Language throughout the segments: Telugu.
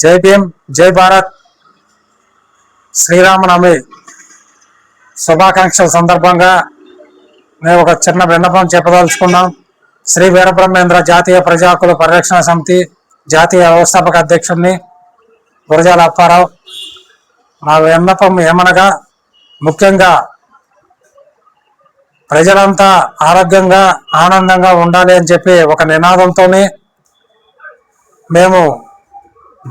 జై భీమ్, జై భారత్. శ్రీరామనవమి శుభాకాంక్షల సందర్భంగా మేము ఒక చిన్న విన్నపం చెప్పదలుచుకున్నాం. శ్రీ వీరబ్రహ్మేంద్ర జాతీయ ప్రజా హక్కుల పరిరక్షణ సమితి జాతీయ వ్యవస్థాపక అధ్యక్షుడిని గురజాల అప్పారావు. మా విన్నపం ఏమనగా, ముఖ్యంగా ప్రజలంతా ఆరోగ్యంగా ఆనందంగా ఉండాలి అని చెప్పి ఒక నినాదంతో మేము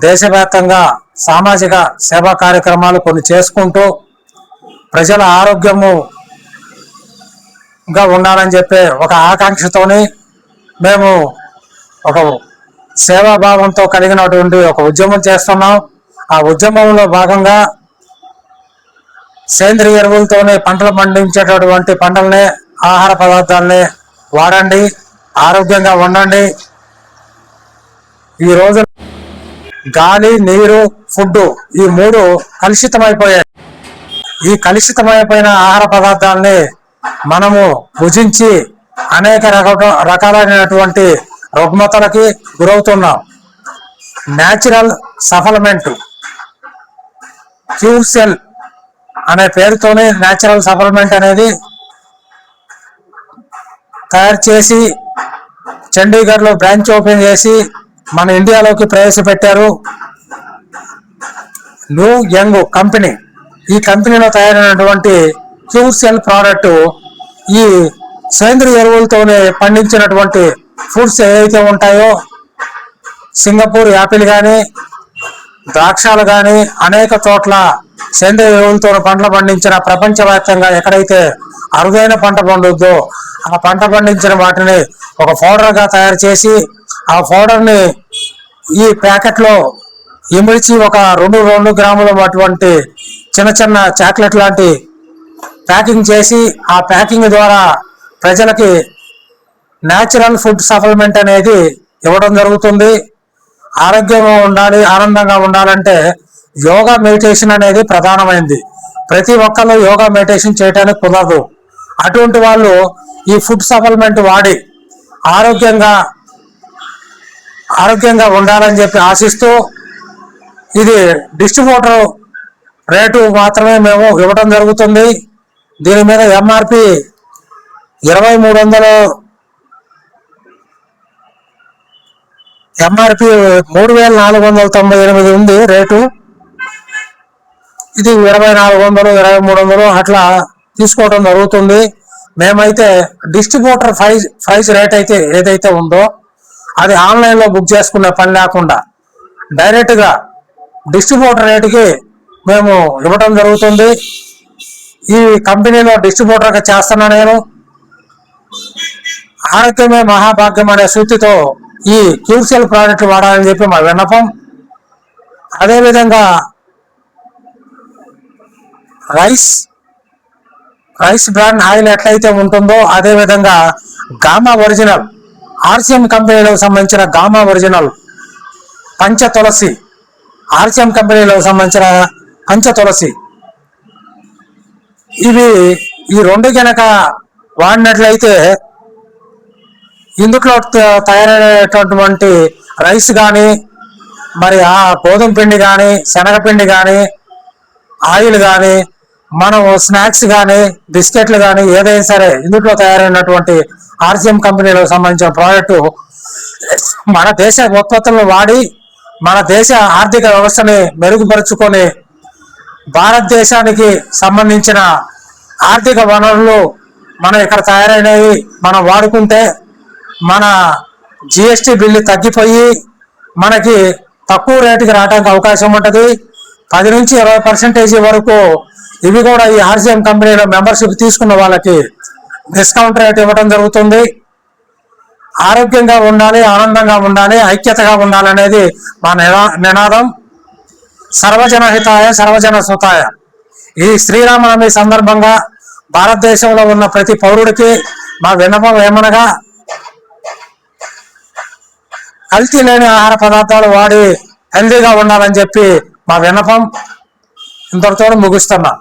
దేశవ్యాప్తంగా సామాజిక సేవా కార్యక్రమాలు కొన్ని చేసుకుంటూ ప్రజల ఆరోగ్యముగా ఉండాలని చెప్పే ఒక ఆకాంక్షతోని మేము ఒక సేవాభావంతో కలిగినటువంటి ఒక ఉద్యమం చేస్తున్నాం. ఆ ఉద్యమంలో భాగంగా సేంద్రియ ఎరువులతోనే పంటలు పండించేటటువంటి పంటలనే, ఆహార పదార్థాలనే వాడండి, ఆరోగ్యంగా ఉండండి. ఈ రోజు గాలి, నీరు, ఫుడ్ ఈ మూడు కలుషితమైపోయాయి. ఈ కలుషితమైపోయిన ఆహార పదార్థాలని మనము భుజించి అనేక రకాలైనటువంటి రుగ్మతలకి గురవుతున్నాం. న్యాచురల్ సప్లిమెంట్ క్యూర్ సెల్ అనే పేరుతోనే న్యాచురల్ సప్లిమెంట్ అనేది తయారు చేసి చండీగఢ్లో బ్రాంచ్ ఓపెన్ చేసి మన ఇండియాలోకి ప్రవేశపెట్టారు. New young company. ఈ కంపెనీలో తయారైనటువంటి క్యూర్ సెల్ ప్రోడక్ట్ ఈ సేంద్రియ ఎరువులతోనే పండించినటువంటి ఫుడ్స్ ఏవైతే ఉంటాయో, సింగపూర్ యాపిల్ కానీ, ద్రాక్షాలు కానీ అనేక చోట్ల సేంద్రియ ఎరువులతో పంటలు పండించిన ప్రపంచవ్యాప్తంగా ఎక్కడైతే అరుదైన పంట పండుద్దో ఆ పంట పండించిన వాటిని ఒక పౌడర్గా తయారు చేసి ఆ పౌడర్ని ఈ ప్యాకెట్లో ఇమిడ్చి ఒక 2 గ్రాముల అటువంటి చిన్న చిన్న చాక్లెట్ లాంటి ప్యాకింగ్ చేసి ఆ ప్యాకింగ్ ద్వారా ప్రజలకి న్యాచురల్ ఫుడ్ సప్లిమెంట్ అనేది ఇవ్వడం జరుగుతుంది. ఆరోగ్యంగా ఉండాలి, ఆనందంగా ఉండాలంటే యోగా మెడిటేషన్ అనేది ప్రధానమైంది. ప్రతి ఒక్కళ్ళు యోగా మెడిటేషన్ చేయడానికి కుదరదు. అటువంటి వాళ్ళు ఈ ఫుడ్ సప్లిమెంట్ వాడి ఆరోగ్యంగా ఉండాలని చెప్పి ఆశిస్తూ, ఇది డిస్ట్రిబ్యూటర్ రేటు మాత్రమే మేము ఇవ్వడం జరుగుతుంది. దీని మీద ఎంఆర్పి 2300 ఎంఆర్పి 3498 ఉంది రేటు. ఇది 2400 2300 అట్లా తీసుకోవడం జరుగుతుంది. మేమైతే డిస్ట్రిబ్యూటర్ ప్రైస్ రేట్ అయితే ఏదైతే ఉందో అది ఆన్లైన్లో బుక్ చేసుకునే పని లేకుండా డైరెక్ట్గా డిస్ట్రిబ్యూటర్ రేటుకి మేము ఇవ్వడం జరుగుతుంది. ఈ కంపెనీలో డిస్ట్రిబ్యూటర్గా చేస్తున్నా నేను. ఆరోగ్యమే మహాభాగ్యం అనే సూచితో ఈ క్యూర్సెల్ ప్రోడక్ట్ వాడాలని చెప్పి మా విన్నపం. అదేవిధంగా రైస్ బ్రాండ్ ఆయిల్ ఎట్లయితే ఉంటుందో అదేవిధంగా గామా ఒరిజినల్ ఆర్సిఎం కంపెనీలకు సంబంధించిన గామా ఒరిజినల్ పంచ తులసి, ఆర్సిఎం కంపెనీలకు సంబంధించిన పంచ తులసి, ఇవి ఈ రెండు కనుక వాడినట్లయితే ఇందులో తయారైనటువంటి రైస్ కానీ, మరి ఆ గోధుమ పిండి కానీ, శనగపిండి కానీ, ఆయిల్ కానీ, మనం స్నాక్స్ కానీ, బిస్కెట్లు కానీ ఏదైనా సరే ఇందులో తయారైనటువంటి ఆర్సిఎం కంపెనీలకు సంబంధించిన ప్రోడక్టు మన దేశ ఉత్పత్తులను వాడి మన దేశ ఆర్థిక వ్యవస్థని మెరుగుపరుచుకొని భారతదేశానికి సంబంధించిన ఆర్థిక వనరులు మనం ఇక్కడ తయారైనవి మనం వాడుకుంటే మన జిఎస్టీ బిల్లు తగ్గిపోయి మనకి తక్కువ రేటుకి రావడానికి అవకాశం ఉంటుంది. 10 నుంచి 20% వరకు ఇవి కూడా ఈ ఆర్సిఎం కంపెనీలో మెంబర్షిప్ తీసుకున్న వాళ్ళకి డిస్కౌంట్ రేట్ ఇవ్వడం జరుగుతుంది. ఆరోగ్యంగా ఉండాలి, ఆనందంగా ఉండాలి, ఐక్యతగా ఉండాలనేది మా నినాదం. సర్వజన హితాయ సర్వజన సుతాయ. ఈ శ్రీరామనవమి సందర్భంగా భారతదేశంలో ఉన్న ప్రతి పౌరుడికి మా విన్నపం ఏమనగా, కల్తీ లేని ఆహార పదార్థాలు వాడి హెల్దీగా ఉండాలని చెప్పి మా విన్నపం. ఇంతటితో ముగిస్తున్నా.